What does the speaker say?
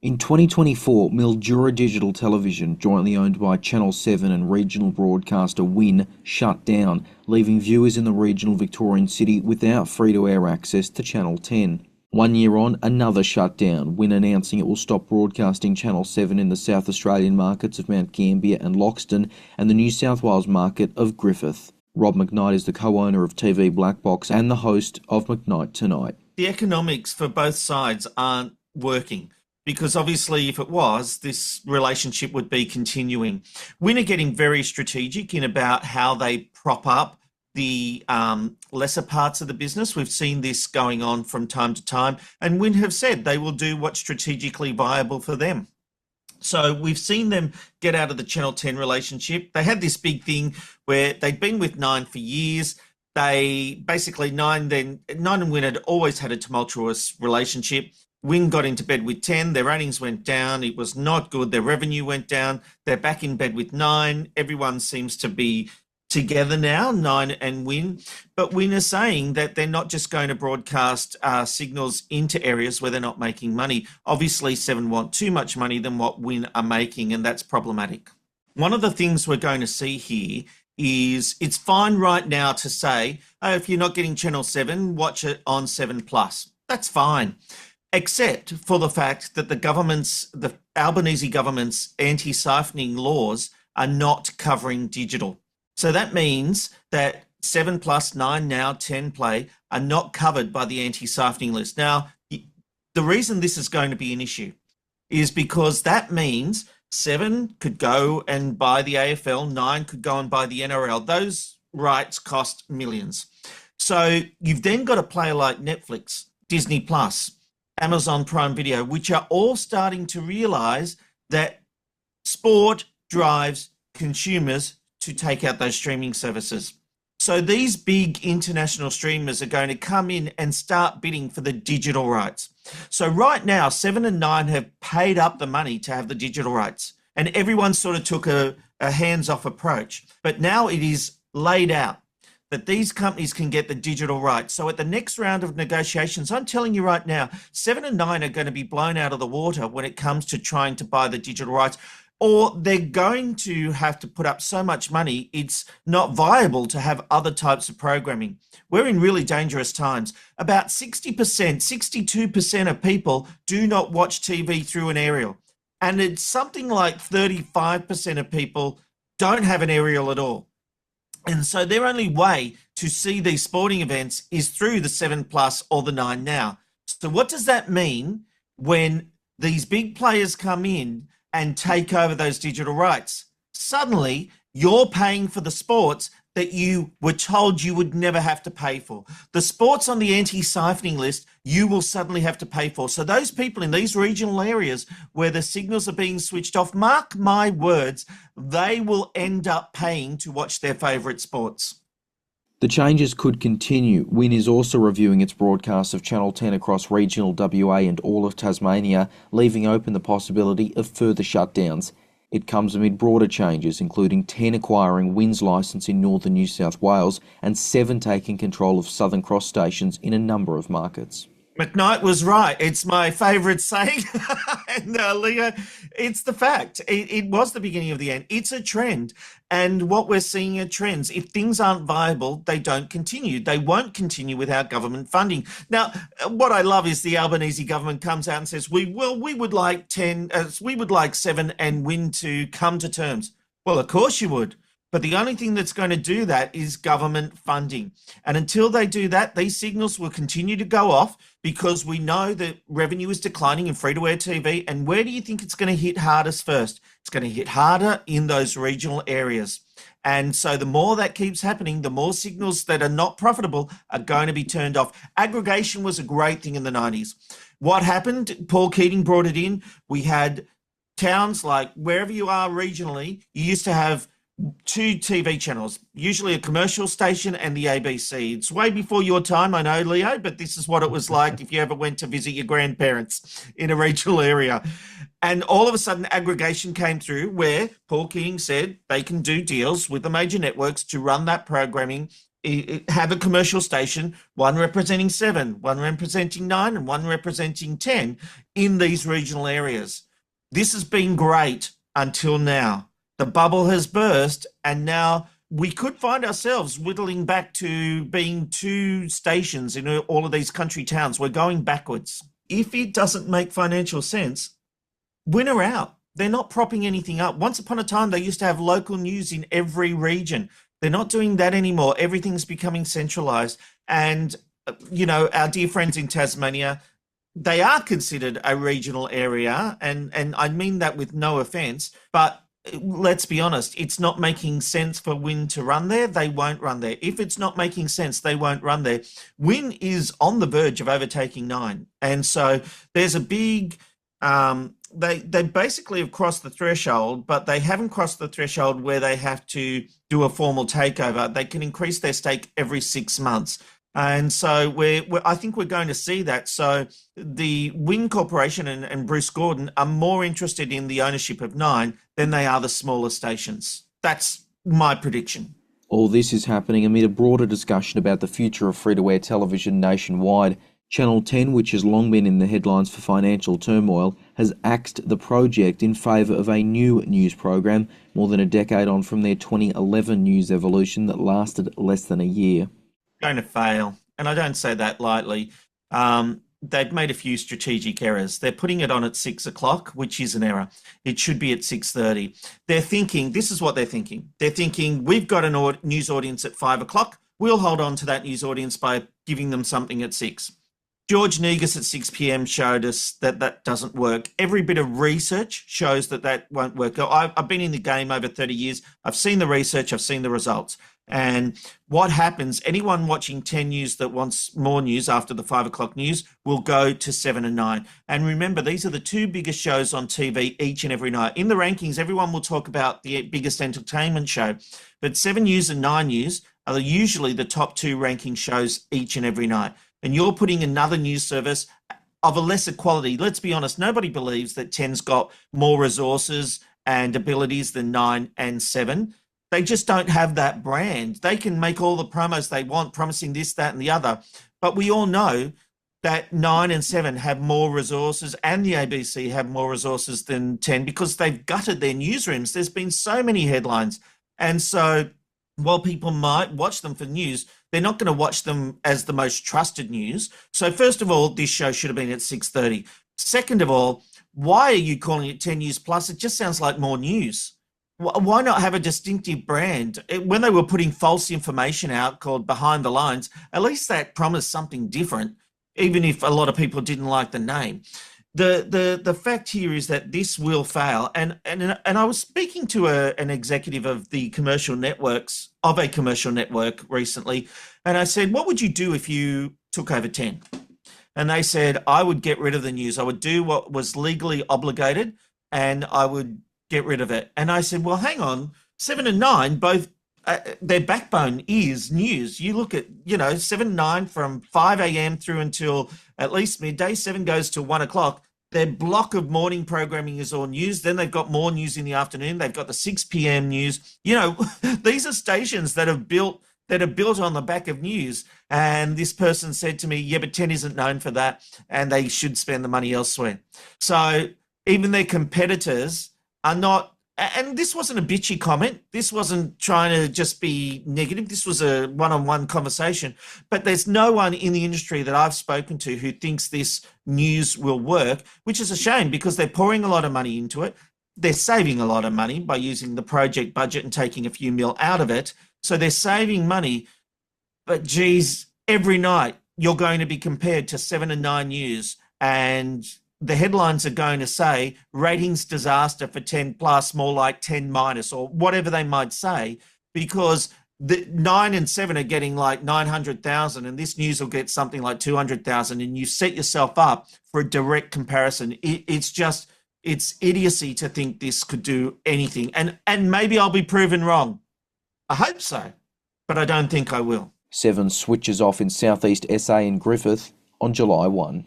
In 2024, Mildura Digital Television, jointly owned by Channel 7 and regional broadcaster Win, shut down, leaving viewers in the regional Victorian city without free-to-air access to Channel 10. 1 year on, another shutdown, Win announcing it will stop broadcasting Channel 7 in the South Australian markets of Mount Gambier and Loxton and the New South Wales market of Griffith. Rob McKnight is the co-owner of TV Blackbox and the host of Mcknight Tonight. The economics for both sides aren't working, because obviously if it was, this relationship would be continuing. Win are getting very strategic in about how they prop up the lesser parts of the business. We've seen this going on from time to time, and Win have said they will do what's strategically viable for them. So we've seen them get out of the Channel 10 relationship. They had this big thing where they'd been with Nine for years. They basically, Nine and Win had always had a tumultuous relationship. Win got into bed with 10, their ratings went down, it was not good, their revenue went down, they're back in bed with 9, everyone seems to be together now, 9 and Win, but Win are saying that they're not just going to broadcast signals into areas where they're not making money. Obviously 7 want too much money than what Win are making, and that's problematic. One of the things we're going to see here is it's fine right now to say, oh, if you're not getting Channel 7, watch it on 7 Plus. That's fine. Except for the fact that the Albanese government's anti-siphoning laws are not covering digital. So that means that 7 Plus, 9 Now, 10 Play are not covered by the anti-siphoning list. Now, the reason this is going to be an issue is because that means 7 could go and buy the AFL, 9 could go and buy the NRL. Those rights cost millions. So you've then got a player like Netflix, Disney Plus, Amazon Prime Video, which are all starting to realise that sport drives consumers to take out those streaming services. So these big international streamers are going to come in and start bidding for the digital rights. So right now, 7 and 9 have paid up the money to have the digital rights, and everyone sort of took a hands-off approach. But now it is laid out that these companies can get the digital rights. So at the next round of negotiations, I'm telling you right now, 7 and 9 are going to be blown out of the water when it comes to trying to buy the digital rights, or they're going to have to put up so much money, it's not viable to have other types of programming. We're in really dangerous times. About 60%, 62% of people do not watch TV through an aerial. And it's something like 35% of people don't have an aerial at all. And so their only way to see these sporting events is through the 7 Plus or the 9 Now. So what does that mean when these big players come in and take over those digital rights? Suddenly, you're paying for the sports that you were told you would never have to pay for. The sports on the anti-siphoning list, you will suddenly have to pay for. So those people in these regional areas where the signals are being switched off, mark my words, they will end up paying to watch their favourite sports. The changes could continue. Win is also reviewing its broadcasts of Channel 10 across regional WA and all of Tasmania, leaving open the possibility of further shutdowns. It comes amid broader changes, including 10 acquiring Win's licence in northern New South Wales and 7 taking control of Southern Cross stations in a number of markets. MckNight was right. It's my favourite saying. And Leo, it's the fact. It was the beginning of the end. It's a trend. And what we're seeing are trends. If things aren't viable, they don't continue. They won't continue without government funding. Now, what I love is the Albanese government comes out and says, we would like 7 and Win to come to terms. Well, of course you would. But the only thing that's going to do that is government funding. And until they do that, these signals will continue to go off because we know that revenue is declining in free-to-air TV. And where do you think it's going to hit hardest first? It's going to hit harder in those regional areas. And so the more that keeps happening, the more signals that are not profitable are going to be turned off. Aggregation was a great thing in the 90s. What happened? Paul Keating brought it in. We had towns like wherever you are regionally, you used to have 2 TV channels, usually a commercial station and the ABC. It's way before your time, I know, Leo, but this is what it was like if you ever went to visit your grandparents in a regional area. And all of a sudden, aggregation came through where Paul Keating said they can do deals with the major networks to run that programming have a commercial station, one representing 7, one representing 9, and one representing 10 in these regional areas. This has been great until now. The bubble has burst, and now we could find ourselves whittling back to being 2 stations in all of these country towns. We're going backwards. If it doesn't make financial sense, win her out. They're not propping anything up. Once upon a time, they used to have local news in every region. They're not doing that anymore. Everything's becoming centralized. And, our dear friends in Tasmania, they are considered a regional area. And I mean that with no offense, but let's be honest, it's not making sense for Win to run there. They won't run there. If it's not making sense, they won't run there. Win is on the verge of overtaking 9. And so there's a big, they basically have crossed the threshold, but they haven't crossed the threshold where they have to do a formal takeover. They can increase their stake every 6 months. And so I think we're going to see that. So the Win Corporation and Bruce Gordon are more interested in the ownership of 9 than they are the smaller stations. That's my prediction. All this is happening amid a broader discussion about the future of free-to-air television nationwide. Channel 10, which has long been in the headlines for financial turmoil, has axed the project in favour of a new news program, more than a decade on from their 2011 news evolution that lasted less than a year. Going to fail, and I don't say that lightly. They've made a few strategic errors. They're putting it on at 6 o'clock, which is an error. It should be at 6:30. They're thinking, this is what they're thinking. They're thinking, we've got a news audience at 5 o'clock. We'll hold on to that news audience by giving them something at 6. George Negus at 6 p.m. showed us that that doesn't work. Every bit of research shows that that won't work. I've been in the game over 30 years. I've seen the research. I've seen the results. And what happens, anyone watching 10 News that wants more news after the 5 o'clock news will go to 7 and 9. And remember, these are the 2 biggest shows on TV each and every night. In the rankings, everyone will talk about the biggest entertainment show. But 7 News and 9 News are usually the top 2 ranking shows each and every night. And you're putting another news service of a lesser quality. Let's be honest, nobody believes that 10's got more resources and abilities than 9 and 7. They just don't have that brand. They can make all the promos they want, promising this, that, and the other. But we all know that 9 and 7 have more resources, and the ABC have more resources than 10 because they've gutted their newsrooms. There's been so many headlines. And so while people might watch them for news, they're not going to watch them as the most trusted news. So first of all, this show should have been at 6:30. Second of all, why are you calling it 10 News Plus? It just sounds like more news. Why not have a distinctive brand? When they were putting false information out called Behind the Lines, at least that promised something different, even if a lot of people didn't like the name. The fact here is that this will fail. And I was speaking to an executive of the commercial networks, of a commercial network recently, and I said, what would you do if you took over 10? And they said, I would get rid of the news. I would do what was legally obligated, and I would get rid of it. And I said, well, hang on, 7 and 9, both their backbone is news. You look at, 7 and 9 from 5 a.m. through until at least midday. 7 goes to 1 o'clock. Their block of morning programming is all news. Then they've got more news in the afternoon. They've got the 6 p.m. news. These are stations that are built on the back of news. And this person said to me, yeah, but 10 isn't known for that, and they should spend the money elsewhere. So even their competitors are not, and this wasn't a bitchy comment. This wasn't trying to just be negative. This was a one-on-one conversation. But there's no one in the industry that I've spoken to who thinks this news will work, which is a shame because they're pouring a lot of money into it. They're saving a lot of money by using the project budget and taking a few mil out of it. So they're saving money. But geez, every night you're going to be compared to 7 and 9 News, and the headlines are going to say ratings disaster for 10 plus, more like 10 minus, or whatever they might say, because the 9 and 7 are getting like 900,000 and this news will get something like 200,000, and you set yourself up for a direct comparison. It's idiocy to think this could do anything. And maybe I'll be proven wrong. I hope so, but I don't think I will. 7 switches off in southeast SA and Griffith on July 1.